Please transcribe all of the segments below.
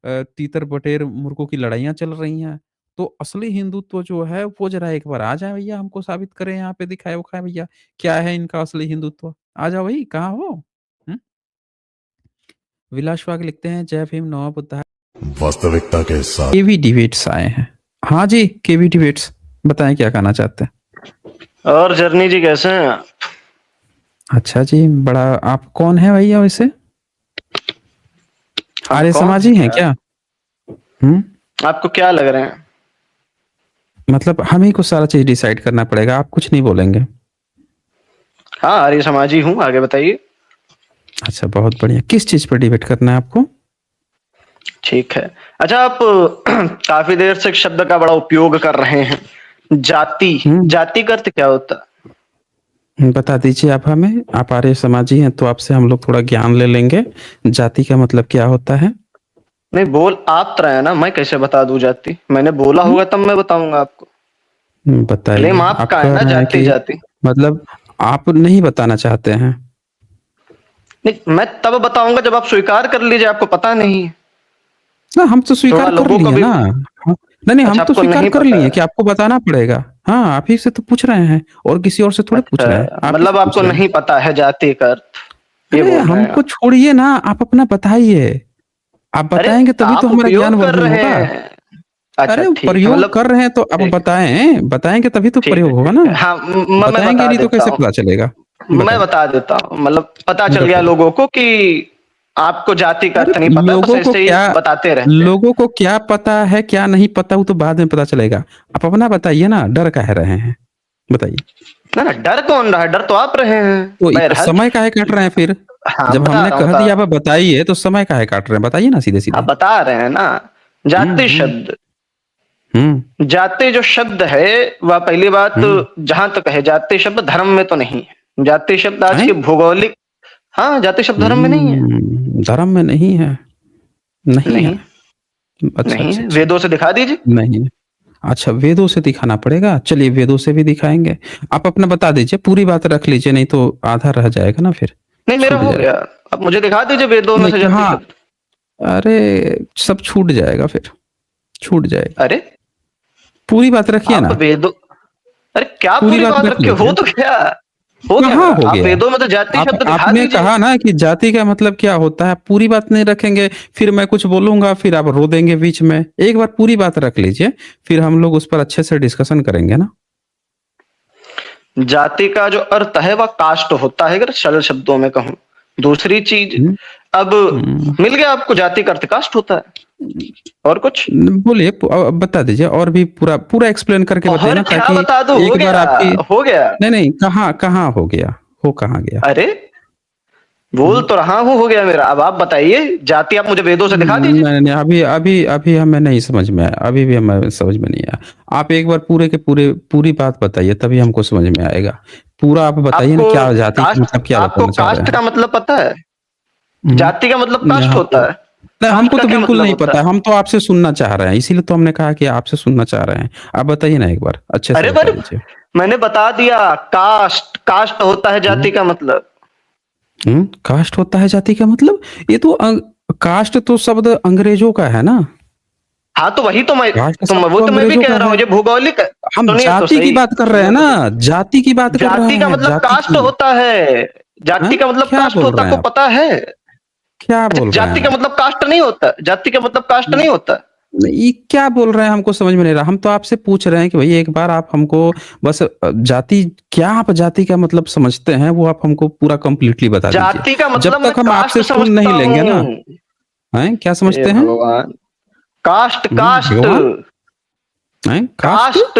तीतर बटेर मुर्गों की लड़ाइयाँ चल रही हैं। तो असली हिंदुत्व जो है वो ज़रा एक बार आ जाएँ भैया, हमको साबित करें यहाँ पे दिखाएँ-उखाएँ भैया, क्या है इनका असली हिंदुत्व? आ जाओ भई, कहाँ हो? हुँ? विलास वाग लिखते हैं, जय भीम, नमः बुद्धाय। वास्तविकता के साथ केवी डिबेट्स आए हैं। हाँ जी, केवी डिबेट्स, बताएँ क्या कहना चाहते हैं? और जर्नी जी कैसे हैं आप? अच्छा जी, बड़ा आप कौन हैं भैया वैसे? हम आर्य कौन समाजी हैं क्या? हुँ? आपको क्या लग रहे हैं? मतलब हम ही को सारा चीज़ डिसाइड करना पड़ेगा, आप कुछ नहीं बोलेंगे। हाँ, आर्य समाजी हूँ, आगे बताइए। अच्छा, बहुत बढ़िया। किस चीज़ पर डिबेट करना है आपको? ठीक है। अच्छा, आप काफ़ी देर से एक शब्द का बड़ा उपयोग कर रहे हैं, जाति। जाति का अर्थ क्या होता है? बता दीजिए आप हमें, आप आर्य समाजी हैं तो आपसे हम लोग थोड़ा ज्ञान ले लेंगे। जाति का मतलब क्या होता है? नहीं, बोल आप तो रहे हैं ना, मैं कैसे बता दूँ जाति? मैंने बोला होगा तब मैं बताऊँगा आपको। बताइए। क्लेम आप आपका है कह ना, रहे हैं जाति कि जाति। मतलब आप नहीं बताना चाहते हैं? नहीं, मैं तब बताऊँगा जब आप स्वीकार कर लीजिए, आपको पता नहीं है। ना, हम तो थोड़ा स्वीकार कर लोगों को लिए भी ना। नहीं, हम अच्छा, तो आपको स्वीकार नहीं कर पता लिए है। कि आपको बताना पड़ेगा। हाँ, आप ही से तो पूछ रहे हैं और किसी और से थोड़ी पूछ रहे हैं, अच्छा, आप ही मतलब से पूछ आपको रहे हैं। नहीं पता है जाति का अर्थ, ये अरे बोल रहे हैं हमको आप। छोड़िए ना, आप अपना बताइए। आप अरे, बताएँगे तभी तो आप हमारा ज्ञान उपयोग कर वर्धन रहे होगा। हैं। अच्छा, अरे ठीक है, प्रयोग मतलब कर रहे हैं तो आप ठीक है, बताएँ, बताएँगे तभी तो ठीक है, प्रयोग होगा ठीक ना। है। हाँ, मैं बताएँगे बता नहीं तो देता कैसे हूँ। पता चलेगा? मैं बताइए। बता देता हूँ, मतलब पता चल गया बताइए। लोगों को कि आपको जाति का अरे अर्थ नहीं पता है, बस ऐसे ही बताते रहते हैं। लोगों को क्या पता है, क्या नहीं पता वो तो बाद में पता चलेगा। आप अपना बताइए ना, डर काहे रहे हैं? बताइए। ना, ना, डर कौन रहा है? डर तो आप रहे हैं, तो बहरहाल। समय काहे काट रहे हैं फिर? हाँ, जब बता हमने रहा हूँ, कह बता दिया रहा अब हूँ। बताइए तो समय काहे काट रहे हैं? बताइए ना आप सीधे-सीधे। बता रहे हैं ना, हुँ, जाति हुँ, शब्द। हुँ। जाति जो शब्द है, वह पहली बात हुँ। जहां तक है, जाति शब्द धर्म में तो नहीं है। जाति शब्द आज हैं? के भौगोलिक, हाँ, जाति शब्द धर्म में नहीं है। धर्म में नहीं है? नहीं है। नहीं, अच्छा, नहीं अच्छा, है, अच्छा। वेदों से दिखा दीजिए। नहीं है। अच्छा, वेदों से दिखाना पड़ेगा? चलिए वेदों से भी दिखाएँगे। आप अपना बता दीजिए, पूरी बात रख लीजिए नहीं तो आधा रह जाएगा ना फिर, नहीं, मेरा छूट हो गया। जाएगा। अब मुझे दिखा दीजिए वेदों में नहीं से जाति कहाँ शब्द। अरे! सब छूट जाएगा फिर, छूट जाएगा। अरे, पूरी बात रखिए आप ना, वेदों, अरे क्या पूरी पूरी बात बात रख रखे हो लीजिए। तो क्या हो गया कहाँ मेरा? हो आप गया? वेदों में तो जाति आप शब्द दिखा आपने दीजिए। कहा ना कि जाति का मतलब क्या होता है, पूरी बात नहीं रखेंगे, फिर मैं कुछ बोलूँगा, फिर आप रो देंगे बीच में। एक बार पूरी बात रख लीजिए, फिर हम लोग उस पर अच्छे से डिस्कशन करेंगे ना। जाति का जो अर्थ है वह कास्ट होता है, अगर सरल शब्दों में कहूं। दूसरी चीज, हुँ, अब हुँ। मिल गया आपको, जाति का अर्थ कास्ट होता है। और कुछ? बोलिए बता दीजिए और भी पूरा पूरा एक्सप्लेन करके बताइए और ना क्या ताकि बता दूं? हो एक बार गया, आपकी हो गया। नहीं, कहाँ कहाँ हो गया? हो कहाँ गया? अरे, बोल हुँ। तो रहा हूं, हो गया मेरा। अब आप बताइए, जाति आप मुझे वेदों से दिखा दीजिए। नहीं, नहीं, अभी हमें नहीं समझ में आया, अभी भी हमें समझ में नहीं आया। आप एक बार पूरे के पूरे पूरी बात बताइए तभी हमको समझ में आएगा। पूरा आप बताइए ना आपको क्या जाति का कास्ट, मतलब क्या आपको बताना चाह रहे कास्ट हैं? का मतलब पता है? हुँ। जाति का मतलब नहीं कास्ट हमको होता है। नहीं कास्ट हमको का तो क्या बिल्कुल मतलब नहीं होता पता है? है, हम तो आपसे सुनना चाह रहे हैं, इसीलिए तो हमने कहा कि आपसे सुनना चाह रहे हैं। आप बताइए ना एक बार, अच्छे से अरे बता पर दीजिए। मैंने बता दिया, कास्ट, कास्ट होता है हुँ। जाति का मतलब। कास्ट होता है जाति का मतलब? ये तो कास्ट तो शब्द अंग्रेजों का है ना? हाँ, तो वही तो मैं, कास्ट तो शब्द वो तो तो मैं भी अंग्रेजों कह का रहा हूँ, है। ये भौगोलिक है। हम सुनिए तो जाति की सही, बात कर रहे सुनिए हैं तो ना, सही। जाति की बात कर रहे जाति का हैं, मतलब जाति कास्ट की। होता है। हाँ? जाति का मतलब क्या कास्ट बोल होता, रहे आपको हैं आप? पता है? क्या अच्छा, बोल रहे हैं जाति का आप? मतलब कास्ट नहीं होता? जाति का मतलब कास्ट नहीं होता? ये क्या बोल रहे हैं हमको समझ में नहीं रहा। हम तो आपसे पूछ रहे हैं कि भई एक बार आप हमको बस जाति क्या आप जाति का मतलब समझते हैं वो आप हमको पूरा कंप्लीटली बता दीजिए। जाति का जब मतलब मैं तक हम कास्ट आपसे सुन समझता नहीं लेंगे ना, हूँ। हैं? क्या हे समझते हैं? भगवान! कास्ट, कास्ट, भगवान? हैं? कास्ट? कास्ट।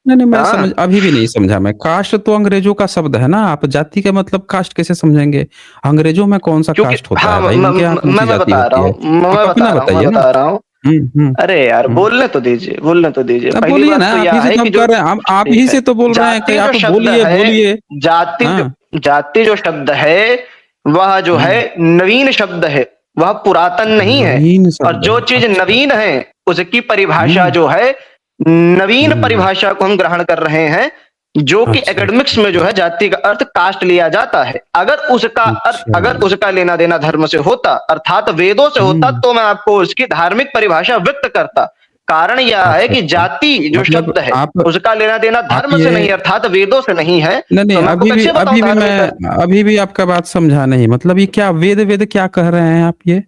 नहीं, नहीं मैं हाँ, समझ अभी भी नहीं समझा मैं। कास्ट तो अंग्रेजों का शब्द है ना, आप जाति का मतलब कास्ट कैसे समझेंगे? अंग्रेजों में कौन-सा क्योंकि कास्ट होता हाँ, है भाई? उनके यहाँ कौन-सी मैं जाति बता रहा होती है? हूँ, आप मैं अपना बता रहा हूँ, मैं बताइए ना। बता रहा हूँ। हुँ, हुँ, अरे यार, हुँ। बोलने तो दीजिए, बोलने तो दीजिए। अब पहली बोलिए ना, बात तो आप यह ही से है तो कि हम जो, कह रहे हैं, हम आप ही ठीक है, से तो बोल रहे हैं कि जाति जो आप शब्द बोलिए, है, बोलिए। हाँ, जाति जो शब्द है, वह जो है हुँ, नवीन शब्द है, वह पुरातन नहीं है। नवीन और शब्द जो है। चीज अच्छा, नवीन है, उसकी परिभाषा हुँ, जो है, नवीन हुँ, परिभाषा को हम ग्रहण कर रहे हैं। जो कि अच्छा, एकेडमिक्स अच्छा, में जो है जाति का अर्थ कास्ट लिया जाता है। अच्छा। अगर उसका लेना देना धर्म से होता अर्थात वेदों से होता हुँ, तो मैं आपको उसकी धार्मिक परिभाषा व्यक्त करता। कारण यह है अच्छा, कि अच्छा। जाति जो मतलब शब्द है आप उसका लेना देना आप धर्म से ये नहीं अर्थात वेदों से नहीं है। नहीं, नहीं, तो मैं आपको कैसे बताऊं धार्मिक अर्थ। अभी भी आपका बात समझा नहीं। मतलब ये क्या वेद क्या कह रहे हैं आप ये?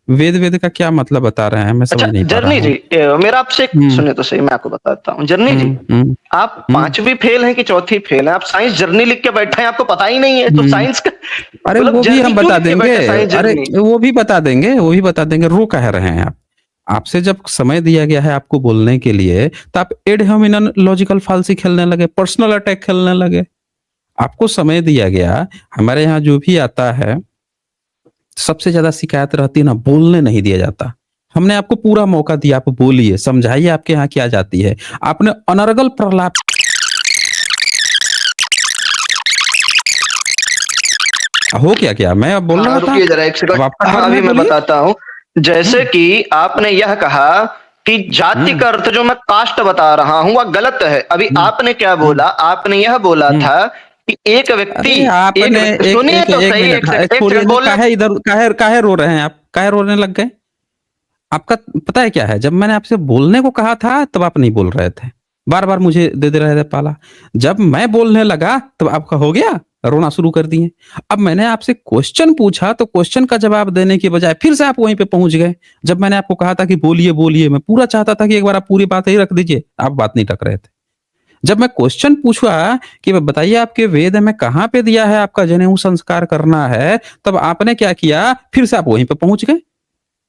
वेद का क्या मतलब बता रहे हैं? मैं अच्छा समझ नहीं पा रहा जर्नी जी, हूँ। मेरा आपसे हुँ, सुनिए तो सही, मैं आपको बताता हूँ जर्नी जी। हुँ, हुँ, आप हुँ, पांचवी फेल हैं कि चौथी फेल हैं? आप साइंस जर्नी लिख के बैठे हैं, आपको पता ही नहीं है तो हुँ। साइंस का अरे मतलब वो भी जर्नी हम क्यों बता लिख के देंगे। बैठे साइंस अरे जर्नी। वो भी बता देंगे। रो कह रहे हैं आप। आपसे जब समय दिया गया है आपको बोलने के लिए, तो आप एड होमिनन लॉजिकल फालसी खेलने लगे, पर्सनल अटैक खेलने लगे। आपको समय दिया गया, हमारे यहाँ जो भी आता है, सबसे ज़्यादा शिकायत रहती है ना, बोलने नहीं दिया जाता। हमने आपको पूरा मौका दिया, आप बोलिए, समझाइए आपके यहाँ क्या जाती है। आपने अनर्गल प्रलाप हो क्या? मैं अब बोल हाँ, रहा था, रुकिए ज़रा 1 अब सेकंड। आपका हाँ, टर्न है, अभी मैं बोलिए। बताता हूँ। जैसे हुँ, कि आपने यह कहा कि जाति हुँ, का अर्थ जो मैं कास्ट बता रहा हूँ वह गलत है। अभी हुँ, आपने क्या हुँ, बोला? आपने यह बोला हुँ। था कि एक व्यक्ति अरे आपने एक सुनिए एक तो 1 सही मिनट, हाँ, 1 छोड़िए सेकंड ना, बोलने। काहे रो रहे हैं आप? काहे रोने लग गए? आपका पता है क्या है, जब मैंने आपसे बोलने को कहा था, तब आप नहीं बोल रहे थे। बार-बार मुझे दे रहे थे पाला। जब मैं बोलने लगा, तब आपका हो गया, रोना शुरू कर दिए। अब मैंने आपसे क्वेश्चन पूछा, तो क्वेश्चन का जवाब देने के बजाय फिर से आप वहीं पे पहुँच गए। जब मैंने आपको कहा था कि बोलिए, मैं पूरा चाहता था कि एक बार आप पूरी बात ही रख दीजिए, आप बात नहीं रख रहे थे। जब मैं क्वेश्चन पूछा कि बताइए आपके वेद में कहाँ पे दिया है आपका जनेऊ संस्कार करना है, तब आपने क्या किया, फिर से आप वहीं पे पहुँच गए।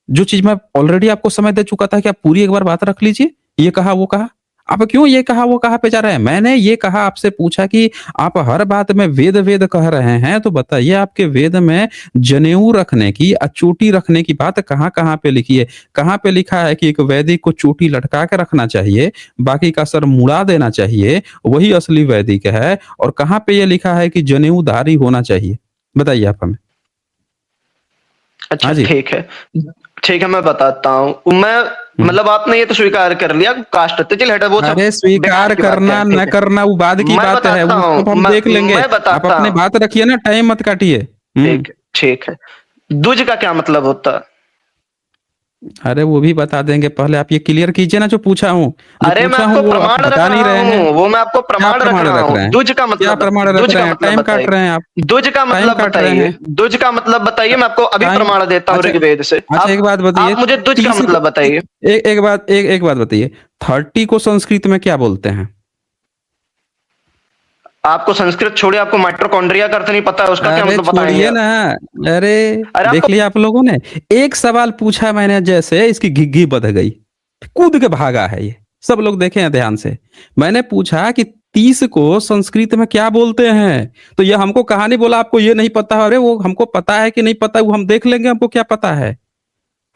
जो चीज़ मैं ऑलरेडी आपको समय दे चुका था कि आप पूरी एक बार बात रख लीजिए। ये कहा, वो कहा। आप क्यों ये कहा, वो कहा पे जा रहे हैं? मैंने ये कहा, आपसे पूछा कि आप हर बात में वेद कह रहे हैं, तो बताइए आपके वेद में जनेऊ रखने की, चोटी रखने की बात कहाँ-कहाँ पे लिखी है? कहाँ पे लिखा है कि एक वैदिक को चोटी लटका के रखना चाहिए, बाकी का सर मुड़ा देना चाहिए, वही असली वैदिक है? और कहाँ पे ये लिखा है कि जनेऊधारी होना चाहिए? बताइए आप हमें। अच्छा हाँ जी। ठीक है मैं बताता हूँ। मैं हुँ। मतलब आपने ये तो स्वीकार कर लिया कास्ट तो चल हटा वो सब अरे बेकार स्वीकार की बात है। करना न ठीक है करना वो बाद की मैं बात है, बताता वो हूँ सब हम देख लेंगे। मैं आप बताता अपनी हूँ। बात रखिए ना, टाइम मत काटिए। हुँ। ठीक है। द्विज का क्या मतलब होता है? अरे वो भी बता देंगे, पहले आप ये क्लियर कीजिए ना, जो अरे मैं पूछा हूँ आपको वो आप प्रमाण रख बता नहीं रहा रहे हैं। हूँ, वो मैं आपको क्या प्रमाण रख प्रमाण रहा रख हूँ। रहे हैं? द्विज का क्या मतलब प्रमाण रख द्विज रहे का हैं? मतलब टाइम काट बताइए। रहे हैं आप, द्विज का टाइम मतलब काट रहे बताइए। हैं। द्विज का मतलब बताइए, मैं आपको अभी टाइम प्रमाण देता हूँ अच्छा, ऋग्वेद से। अच्छा एक बात बताइए, आप मुझे द्विज का 30 को मतलब ए बताइए। ए एक बात बताइए, 30 को संस्कृत में क्या बोलते हैं? आपको संस्कृत छोड़िए, आपको माइटोकॉन्ड्रिया का अर्थ नहीं पता है, उसका क्या अरे मतलब बताएंगे छोड़िए आप? ना। अरे अरे देख आपको लिया आप लोगों ने, एक सवाल पूछा मैंने, जैसे इसकी घिघी बध गई, कूद के भागा है ये। सब लोग देखे हैं ध्यान से। मैंने पूछा कि 30 को संस्कृत में क्या बोलते हैं, तो ये हमको कहानी बोला आपको ये नहीं पता है। अरे वो हमको पता है कि नहीं पता, वो हम देख लेंगे, हमको क्या पता है।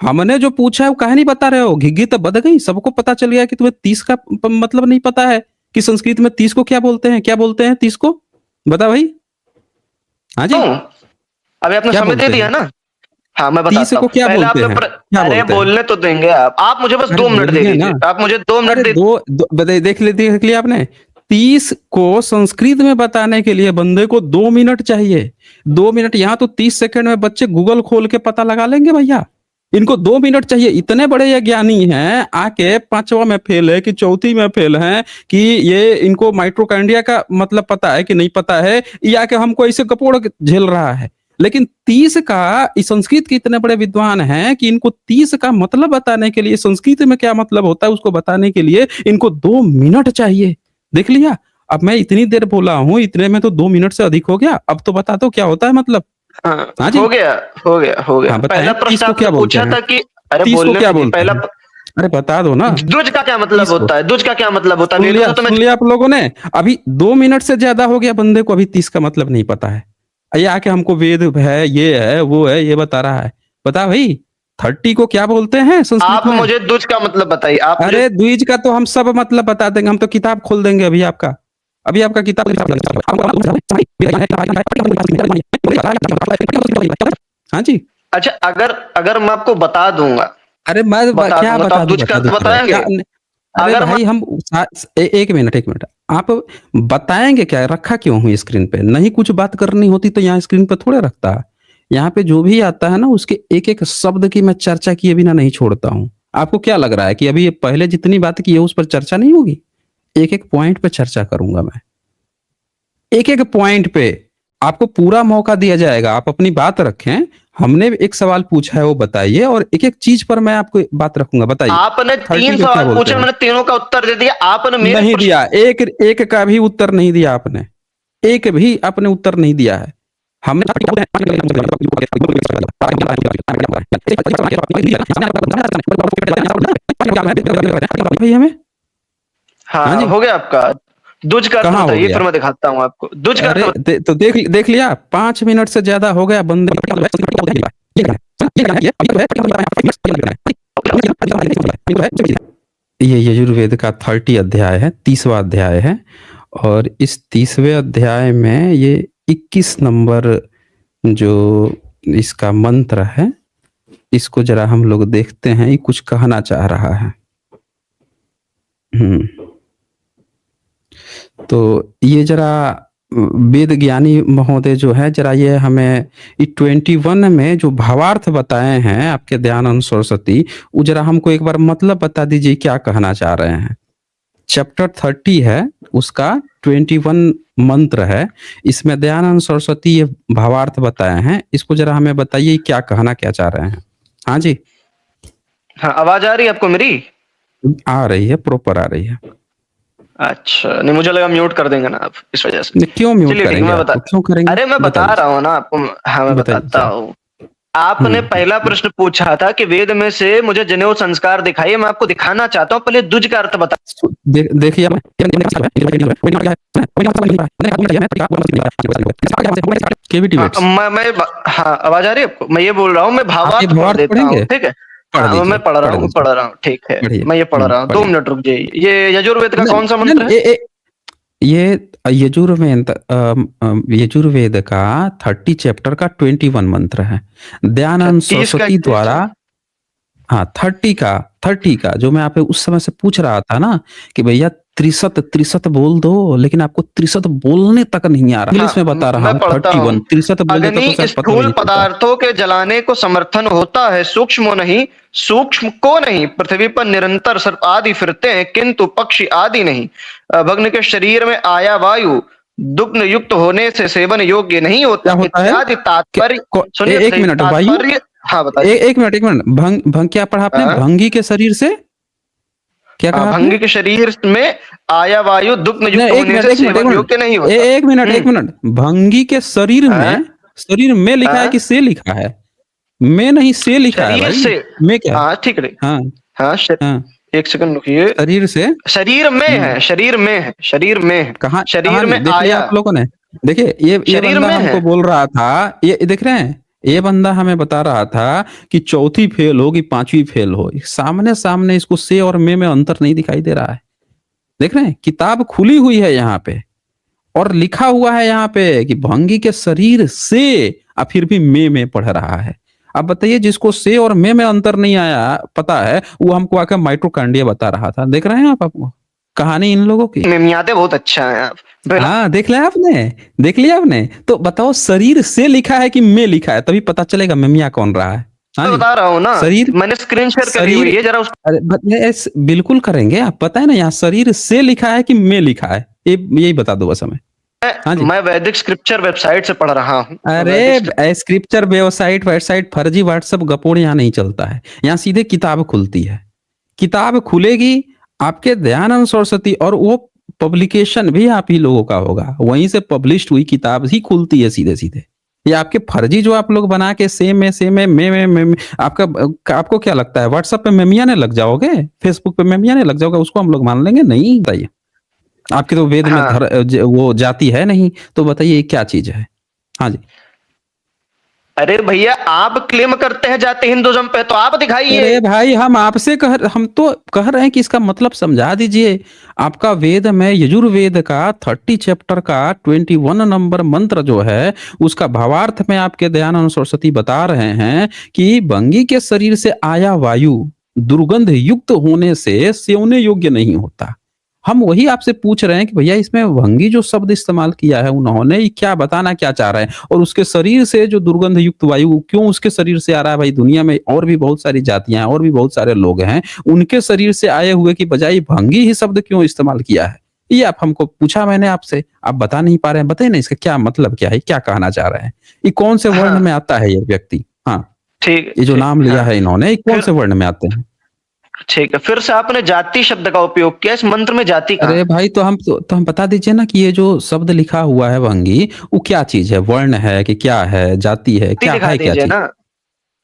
हमने जो पूछा है वो काहे नहीं बता रहे हो? घिघी तो बध गई, सबको पता चल गया कि तुम्हें 30 का मतलब नहीं पता है कि संस्कृत में 30 को क्या बोलते हैं 30 को? बता भाई। हाँ जी। हूँ, अभी आपने क्या समय दे बोलते दिया हैं? ना। हाँ मैं 30 बताता को हूँ क्या पहले बोलते आपने हैं? क्या अरे बोलते हैं? बोलने तो देंगे आप मुझे बस अरे 2 मिनट दे बोलिए ना। दीजिए। आप मुझे 2 मिनट अरे दे। 2 बताइए, देख लिया आपने? 30 को संस्कृत में बताने के लिए बंदे को 2 मिनट चाहिए। 2 मिनट, यहाँ तो 30 सेकंड में बच्चे गूगल खोल के पता लगा लेंगे भैया। इनको 2 मिनट चाहिए। इतने बड़े ये ज्ञानी हैं, आके 5वां में फेल है कि चौथी में फेल हैं कि ये इनको माइटोकॉन्ड्रिया का मतलब पता है कि नहीं पता है, ये आके हमको ऐसे गपोड़ के झेल रहा है। लेकिन 30 का, इस संस्कृत के इतने बड़े विद्वान हैं कि इनको 30 का मतलब बताने के लिए, संस्कृत में क्या मतलब होता है उसको बताने के लिए इनको 2 मिनट चाहिए। देख लिया? अब मैं इतनी देर बोला हूँ, इतने में तो 2 मिनट से अधिक हो गया। अब तो बता दो क्या होता है मतलब? हाँ, हाँ जी। हो गया। हाँ, पहला बताएँ प्रश्न 30 को आपने क्या बोलते पूछा हैं? था कि अरे 30 को बोलने क्या तो दिए बोलते पहला हैं? अरे बता दो ना। द्विज का क्या मतलब 30 को। होता है? द्विज का क्या मतलब होता है? वेदों से तो मैं सुन लिया आप लोगों ने? अभी 2 मिनट से ज़्यादा हो गया, बंदे को अभी 30 का मतलब नहीं पता है। ये आके हमको वेद है, ये है, वो है, ये बता रहा है। बता भई, 30 को क्या बोलते हैं संस्कृत आप में? मुझे द्विज का मतलब बताइए। आप मुझे अरे द्विज का तो हम सब मतलब बता देंगे, हम तो किताब खोल देंगे अभी आपका। अभी आपका किताब हाँ जी। अच्छा अगर अगर मैं आपको बता दूंगा अरे मैं ब क्या तो बता आप दूँ, द्विज का बता दूँ अर्थ क्या? बताएंगे? अरे अगर भाई हम एक मिनट, एक मिनट, आप बताएंगे क्या, रखा क्यों हूँ स्क्रीन पे? नहीं कुछ बात करनी होती तो यहाँ स्क्रीन पे थोड़े रखता। यहाँ पे जो भी आता है ना उसके एक एक शब्द की मैं चर्चा किए बिना नहीं छोड़ता हूँ। आपको क्या लग रहा है कि अभी ये पहले जितनी बात की है उस पर चर्चा नहीं होगी? एक एक पॉइंट पे चर्चा करूंगा मैं, एक एक पॉइंट पे आपको पूरा मौका दिया जाएगा, आप अपनी बात रखें। हमने एक सवाल पूछा है वो बताइए, और एक एक चीज पर मैं आपको बात रखूंगा, बताइए। आपने 30 3 पे क्या सवाल बोलते पूछे, हैं? मैंने तीनों का उत्तर दे दिया, आपने मेरे नहीं प्रश्न दिया, एक एक का भी उत्तर नहीं दिया आपने, एक भी आपने उत्तर नहीं दिया है। हमने भाई हमें, हाँ हाँ, जी, हो गया आपका। दुज का अर्थ कहाँ हो बताइए, गया? फिर मैं दिखाता हूँ आपको। दुज का अर्थ अरे तो देख लिया, 5 मिनट से ज्यादा हो गया बंदे। ये यजुर्वेद का 30 अध्याय है, 30वां अध्याय है, और इस 30वें अध्याय में ये 21 नंबर जो इसका मंत्र है, इसको जरा हम लोग देखते हैं, ये कुछ कहना चाह रहा है। तो ये जरा वेद ज्ञानी महोदय जो है, जरा ये हमें 21 में जो भावार्थ बताए हैं आपके दयानंद सरस्वती, वो जरा हमको एक बार मतलब बता दीजिए क्या कहना चाह रहे हैं। चैप्टर 30 है, उसका 21 मंत्र है, इसमें दयानंद सरस्वती ये भावार्थ बताए हैं, इसको जरा हमें बताइए क्या कहना क्या चाह रहे हैं। हाँ जी, हाँ, आवाज आ रही है आपको मेरी? आ रही है, प्रॉपर आ रही है। अच्छा, नहीं मुझे लगा म्यूट कर देंगे ना आप, इस वजह से। क्यों म्यूट चलिए ठीक है, करेंगे मैं बता आपको, क्यों करेंगे? अरे मैं बता बताइए, रहा हूँ ना आपको। हाँ, मैं बताइए बताता जरा। हूँ। आपने पहला प्रश्न पूछा था कि वेद में से मुझे जनेऊ संस्कार दिखाइए, मैं आपको दिखाना चाहता हूँ, पहले दुज का अर्थ बता। देखिए केवीटी हाँ, वेट्स, हाँ, आवाज आ रही है आपको? मैं ये बोल रहा हूँ, मैं आप ये भावार्थ पढ़ भावार्थ देता हूँ, पढ़ेंगे? ठीक है? पढ़ हाँ, मैं दीजिए, पढ़ रहा पढ़ हूँ, दीजिए, ठीक है। पढ़िए। मैं ये पढ़ रहा हूँ, 2 पढ़िए। मिनट रुक जाइए। ये यजुर्वेद का कौन सा नहीं मंत्र है? ये यजुर्वेद का 30 चैप्टर का 21 मंत्र है, अच्छा, दयानंद 30 का सरस्वती द्वारा। हाँ, 30 का जो मैं आप उस समय से पूछ रहा था ना कि भैया त्रिशत त्रिशत बोल दो, लेकिन आपको त्रिशत बोलने तक नहीं आ रहा। इंग्लिश में हाँ, बता रहा मैं हूँ, पढ़ता 31 हूँ। त्रिशत बोल देता तो अग्नि शायद पता भी स्थूल नहीं चलता। पदार्थों के जलाने को समर्थन होता है, सूक्ष्म को नहीं। पृथ्वी पर निरंतर सर्प आदि फिरते हैं, किंतु पक्षी आदि नहीं। भग्न के शरीर में आया वायु दुग्ध युक्त होने से सेवन योग्य नहीं क्या होता, होता है? इत्यादि तात्पर्य। सुनिए तो एक सही, मिनट वायु, तात्पर्य। हाँ, बताइए। एक मिनट, एक मिनट, भंग भंग क्या पढ़ा आपने? हाँ, भंगी के शरीर से क्या कहा आपने? भंगी के शरीर में आया वायु दुग्ध नहीं, युक्त एक होने मिनट, से एक मिनट, एक सेवन मिनट, योग्य नहीं होता। एक मिनट, एक मिनट, भंगी के हाँ, शरीर में लिखा है हाँ, कि से लिखा है? में नहीं, से लिखा है शरीर भाई। से। में क्या है? हाँ, ठीक है। हाँ, हाँ, हाँ, एक सेकंड रुकिए। शरीर से। शरीर में है, शरीर में है, शरीर में है, कहाँ कहाँ शरीर में देख लिया आया। आप लोगों ने? देखिए ये शरीर बंदा में है। हमको बोल रहा था, ये देख रहे हैं, ये बंदा हमें बता रहा था कि चौथी फेल हो कि पांचवी फेल हो, सामने सामने इसको से और में अंतर नहीं दिखाई दे रहा है। देख रहे हैं, किताब खुली हुई है यहाँ पे, और लिखा हुआ है यहाँ पे कि भंगी के शरीर से, अब फिर भी में पढ़ रहा है। अब बताइए, जिसको से और में अंतर नहीं आया पता है, वो हमको आकर माइटोकांड्रिया बता रहा था। देख रहे हैं आप आपको कहानी इन लोगों की? मिमियाते बहुत अच्छा है आप। हाँ, देख लिया आपने, देख लिया आपने। तो बताओ, शरीर से लिखा है कि में लिखा है, तभी पता चलेगा मिमिया कौन रहा है। हाँ मैं जी, बता रहा हूँ ना, शरीर, मैंने स्क्रीन शेयर करी शरीर, हुई है, जरा उसको। अरे बिल्कुल करेंगे, आप पता है ना, यहाँ शरीर से लिखा है कि में लिखा है, ये यही बता दो बस हमें। हाँ जी। मैं वैदिक स्क्रिप्चर वेबसाइट से पढ़ रहा हूँ। अरे स्क्रिप्चर वेबसाइट वेबसाइट फर्जी व्हाट्सएप गपोड़ यहाँ नहीं चलता है, यहाँ सीधे किताब खुलती है। किताब खुलेगी आपके दयानंद सरस्वती, और वो पब्लिकेशन भी आप ही लोगों का होगा, वहीं से पब्लिश हुई किताब ही खुलती है सीधे सीधे। ये आपके फर्जी जो आप लोग बना के सेम में में आपका, आपको क्या लगता है व्हाट्सएप पे मेमिया ने लग जाओगे, फेसबुक पे मेमिया ने लग जाओगे, उसको हम लोग मान लेंगे? नहीं, बताइए। आपके तो वेद में हाँ, वो जाति है नहीं, तो बताइए क्या चीज है? हाँ जी। अरे भैया, आप क्लेम करते हैं जाति हिंदुज्म पे, तो आप दिखाइए। अरे भाई, हम तो कह रहे हैं कि इसका मतलब समझा दीजिए। आपका वेद में यजुर्वेद का 30 चैप्टर का 21 नंबर मंत्र जो है, उसका भावार्थ में आपके दयानंद सरस्वती बता रहे हैं कि भंगी के शरीर से आया वायु दुर्गंध युक्त होने से सेवने योग्य नहीं होता। हम वही आपसे पूछ रहे हैं कि भैया इसमें भंगी जो शब्द इस्तेमाल किया है उन्होंने, ये क्या बताना क्या चाह रहे हैं? और उसके शरीर से जो दुर्गंध युक्त वायु क्यों उसके शरीर से आ रहा है भाई? दुनिया में और भी बहुत सारी जातियाँ हैं और भी बहुत सारे लोग हैं, उनके शरीर से आए हुए की बजाय भंगी ही शब्द क्यों इस्तेमाल किया है? ये आप हमको पूछा मैंने आपसे, आप बता नहीं पा रहे हैं, बताइए ना इसका क्या मतलब क्या है? क्या कहना चाह रहे हैं? ये कौन से वर्ण हाँ। में आता है ये व्यक्ति? हाँ, ठीक है, ये जो ठीक, नाम लिया हाँ। है इन्होंने, ये कौन फिर से वर्ण में आते हैं? ठीक है, फिर से आपने जाति शब्द का उपयोग किया, इस मंत्र में जाति कहाँ अरे है? भाई तो हम बता दीजिए ना कि ये जो शब्द लिखा हुआ है भंगी, वो क्या चीज़ है? वर्ण है कि क्या है? जाति है? जाति क्या दिखा है क्या दीजिए चीज़? ना।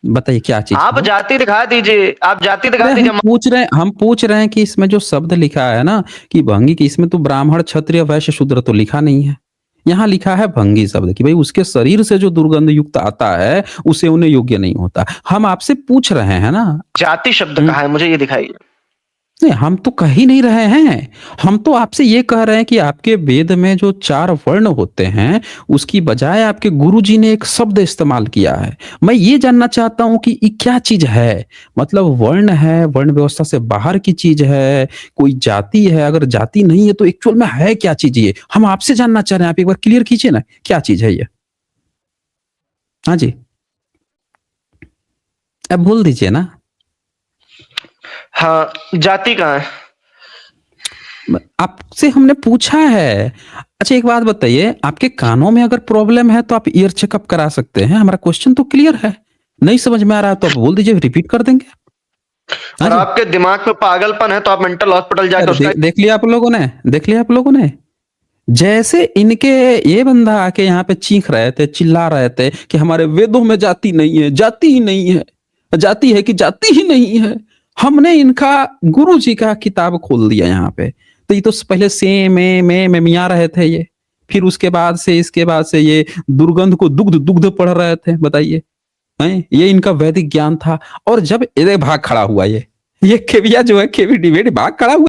बताइए क्या चीज़ है आप वो? जाति दिखा दीजिए, आप जाति दिखा अरे दीजिए। हम पूछ रहे हैं कि इसमें जो शब्द लिखा है ना कि भंगी की, इसमें तो ब्राह्मण, क्षत्रिय, वैश्य, शूद्र तो लिखा नहीं है। यहाँ लिखा है भंगी शब्द कि भाई उसके शरीर से जो दुर्गंध युक्त आता है, उसे उन्हें योग्य नहीं होता। हम आपसे पूछ रहे हैं ना। जाति शब्द हुँ। कहाँ है, मुझे ये दिखाइए। नहीं, हम तो कह ही नहीं रहे हैं। हम तो आपसे ये कह रहे हैं कि आपके वेद में जो 4 वर्ण होते हैं, उसकी बजाय आपके गुरुजी ने एक शब्द इस्तेमाल किया है। मैं ये जानना चाहता हूँ कि ये क्या चीज़ है? मतलब वर्ण है, वर्ण व्यवस्था से बाहर की चीज़ है, कोई जाति है, अगर जाति नहीं है तो एक्चुअल में है क्या चीज़ ये? हम आपसे जानना चाह रहे हैं, आप एक बार क्लियर कीजिए ना, क्या चीज़ है ये? हाँ जी। आप बोल दीजिए ना। हाँ, जाति कहाँ है? आपसे हमने पूछा है। अच्छा एक बात बताइए, आपके कानों में अगर प्रॉब्लम है तो आप ईयर चेकअप करा सकते हैं। हमारा क्वेश्चन तो क्लियर है। नहीं समझ में आ रहा है तो आप बोल दीजिए, रिपीट कर देंगे। हाँ और जी। आपके दिमाग में पागलपन है तो आप मेंटल हॉस्पिटल जाके अरे उसका देख लिया आप लोगों ने? देख लिया आप लोगों ने? जैसे इनके ये बंदा आके यहाँ पे चीख रहे थे, चिल्ला रहे थे कि हमारे वेदों में जाति नहीं है, जाति ही नहीं है। जाति है कि जाति ही नहीं है। हमने इनका गुरुजी का किताब खोल दिया यहाँ पे। तो ये तो पहले से में मिया रहे थे ये। फिर उसके बाद से इसके बाद से ये दुर्गंध को दुग्ध दुग्ध पढ़ रहे थे, बताइए। हैं? ये इनका वैदिक ज्ञान था। और जब ये भाग खड़ा हुआ ये केविया जो है केवी डिबेट भाग खड़ा हुआ।